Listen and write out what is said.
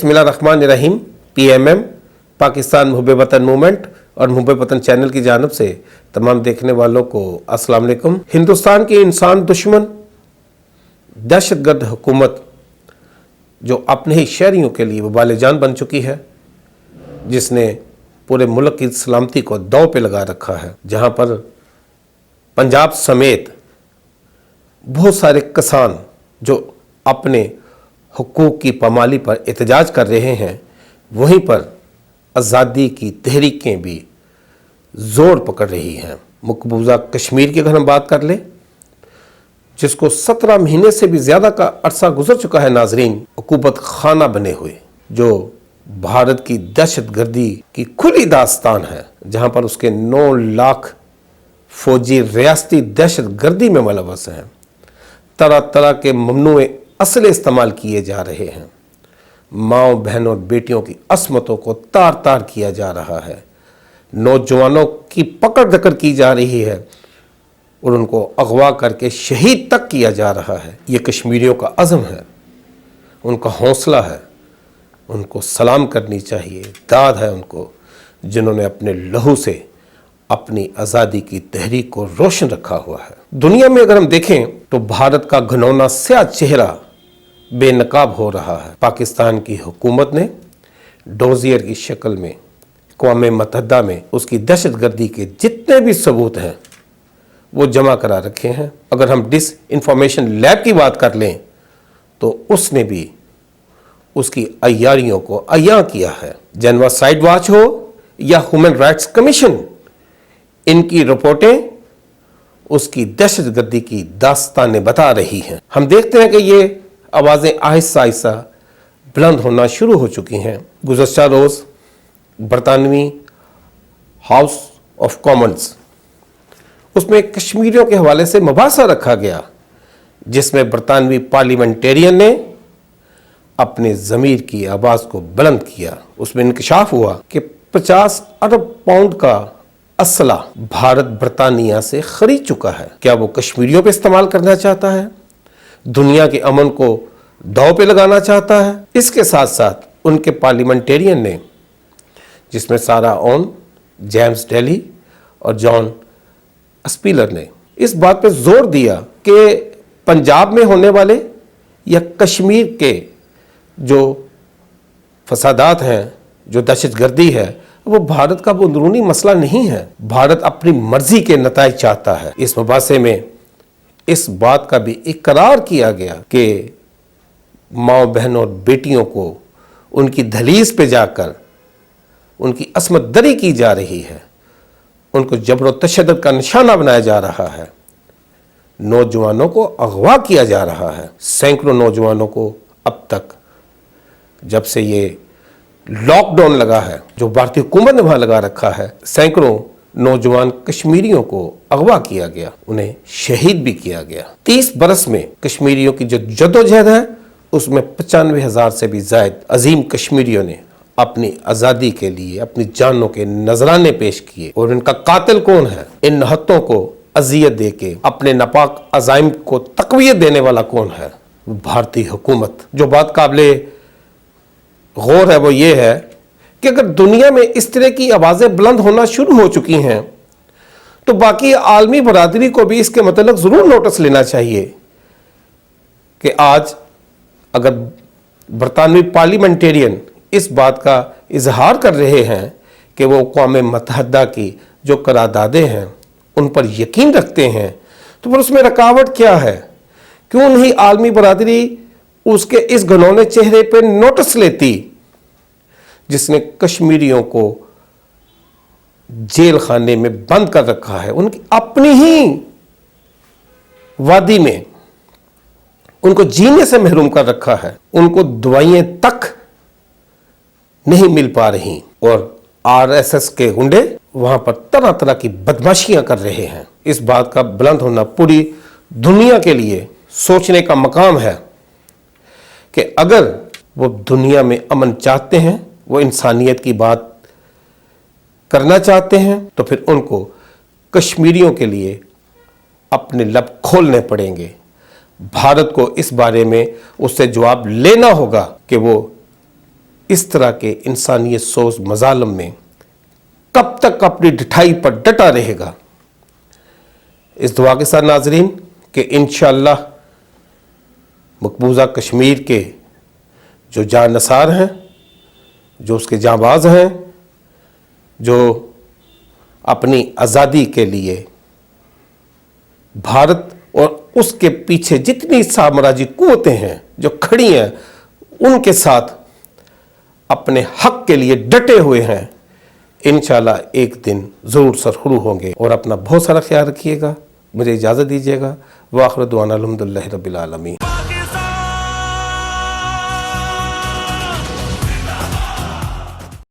बिस्मिल्लाहिर्रहमानिर्रहीम। PMM पाकिस्तान मुहब्ब वतन movement और मुहब्ब वतन चैनल की जानिब से तमाम देखने वालों को अस्सलाम वालेकुम। हिंदुस्तान की इंसान दुश्मन दहशतगर्द हुकूमत जो अपने ही शहरियों के लिए वबाल जान बन चुकी है, जिसने पूरे मुल्क की सलामती को दांव पे लगा रखा है, जहां पर पंजाब समेत बहुत सारे किसान जो अपने हुकूक की पामाली पर एहतजाज कर रहे हैं, वहीं पर आज़ादी की तहरीकें भी ज़ोर पकड़ रही हैं। मकबूजा कश्मीर की अगर हम बात कर लें, जिसको 17 महीने से भी ज़्यादा का अरसा गुजर चुका है नाजरीन, हुकूमत खाना बने हुए, जो भारत की दहशतगर्दी की खुली दास्तान है, जहां पर उसके 9 लाख फौजी रियासती दहशतगर्दी में मुलव्वस हैं। तरह तरह के ममनूए असले इस्तेमाल किए जा रहे हैं। माओ बहनों और बेटियों की असमतों को तार तार किया जा रहा है। नौजवानों की पकड़ दकड़ की जा रही है और उनको अगवा करके शहीद तक किया जा रहा है। ये कश्मीरियों का अज़म है, उनका हौसला है, उनको सलाम करनी चाहिए। दाद है उनको, जिन्होंने अपने लहू से अपनी आज़ादी की तहरीक को रोशन रखा हुआ है। दुनिया में अगर हम देखें तो भारत का घनौना स्याह चेहरा बेनकाब हो रहा है। पाकिस्तान की हुकूमत ने डोजियर की शक्ल में अक़वाम मुत्तहिदा में उसकी दहशतगर्दी के जितने भी सबूत हैं वो जमा करा रखे हैं। अगर हम डिस इंफॉर्मेशन लैब की बात कर लें तो उसने भी उसकी अय्यारियों को अय्या किया है। जेनोसाइड वॉच हो या ह्यूमन राइट्स कमीशन, इनकी रिपोर्टें उसकी दहशतगर्दी की दास्तानें बता रही हैं। हम देखते हैं कि ये आवाज़ें आहिस्ता आहिस्ता बुलंद होना शुरू हो चुकी हैं। गुज़श्ता रोज़ बरतानवी हाउस ऑफ कॉमन्स, उसमें कश्मीरियों के हवाले से मुबाहसा रखा गया, जिसमें बरतानवी पार्लियामेंटेरियन ने अपने ज़मीर की आवाज़ को बुलंद किया। उसमें इंकशाफ हुआ कि 50 अरब पाउंड का असला भारत बरतानिया से खरीद चुका है। क्या वो कश्मीरियों पे इस्तेमाल करना चाहता है? दुनिया के अमन को दांव पे लगाना चाहता है? इसके साथ साथ उनके पार्लियामेंटेरियन ने, जिसमें सारा ओन, जेम्स डेली और जॉन स्पीलर ने, इस बात पे जोर दिया कि पंजाब में होने वाले या कश्मीर के जो फसादात हैं, जो दहशतगर्दी है, वो भारत का वो अंदरूनी मसला नहीं है। भारत अपनी मर्जी के नताइज चाहता है। इस मुबासे में इस बात का भी इकरार किया गया कि माँ बहनों और बेटियों को उनकी दहलीज पे जाकर उनकी असमत दरी की जा रही है, उनको जबर व तशद्दुद का निशाना बनाया जा रहा है, नौजवानों को अगवा किया जा रहा है। सैकड़ों नौजवानों को अब तक, जब से ये लॉकडाउन लगा है, जो भारतीय हुकूमत ने वहां लगा रखा है, सैकड़ों नौजवान कश्मीरियों को अगवा किया गया, उन्हें शहीद भी किया गया। 30 बरस में कश्मीरियों की जो जदोजहद है, उसमें 95,000 से भी ज़ायद अजीम कश्मीरियों ने अपनी आज़ादी के लिए अपनी जानों के नजराने पेश किए। और इनका कातिल कौन है? इन नहत्तों को अजियत दे के अपने नापाक अज़ाइम को तक़वियत देने वाला कौन है? भारतीय हुकूमत। जो बात काबिले गौर है वो ये है कि अगर दुनिया में इस तरह की आवाज़ें बुलंद होना शुरू हो चुकी हैं तो बाकी आलमी बरादरी को भी इसके मतलब ज़रूर नोटिस लेना चाहिए कि आज अगर बरतानवी पार्लियामेंटेरियन इस बात का इजहार कर रहे हैं कि वो अक़वाम मुत्तहिदा की जो करारदादें हैं उन पर यकीन रखते हैं, तो फिर उसमें रुकावट क्या है? क्यों नहीं आलमी बरादरी उसके इस घनौने चेहरे पर नोटिस लेती, जिसने कश्मीरियों को जेल खाने में बंद कर रखा है, उनकी अपनी ही वादी में उनको जीने से महरूम कर रखा है, उनको दवाइयां तक नहीं मिल पा रही, और RSS के गुंडे वहां पर तरह तरह की बदमाशियां कर रहे हैं। इस बात का बुलंद होना पूरी दुनिया के लिए सोचने का मकाम है कि अगर वो दुनिया में अमन चाहते हैं, वो इंसानियत की बात करना चाहते हैं, तो फिर उनको कश्मीरियों के लिए अपने लब खोलने पड़ेंगे। भारत को इस बारे में उससे जवाब लेना होगा कि वो اس طرح کے انسانیت سوز مظالم میں کب تک اپنی ڈٹھائی پر ڈٹا رہے گا؟ اس دعا کے ساتھ ناظرین کہ انشاءاللہ مقبوضہ کشمیر کے جو جان نثار ہیں، جو اس کے جانباز ہیں، جو اپنی آزادی کے لیے بھارت اور اس کے پیچھے جتنی سامراجی قوتیں ہیں جو کھڑی ہیں، ان کے ساتھ اپنے حق کے لیے ڈٹے ہوئے ہیں، انشاءاللہ ایک دن ضرور سرخرو ہوں گے۔ اور اپنا بہت سارا خیال رکھیے گا، مجھے اجازت دیجیے گا۔ وآخر دعوانا الحمدللہ رب العالمین۔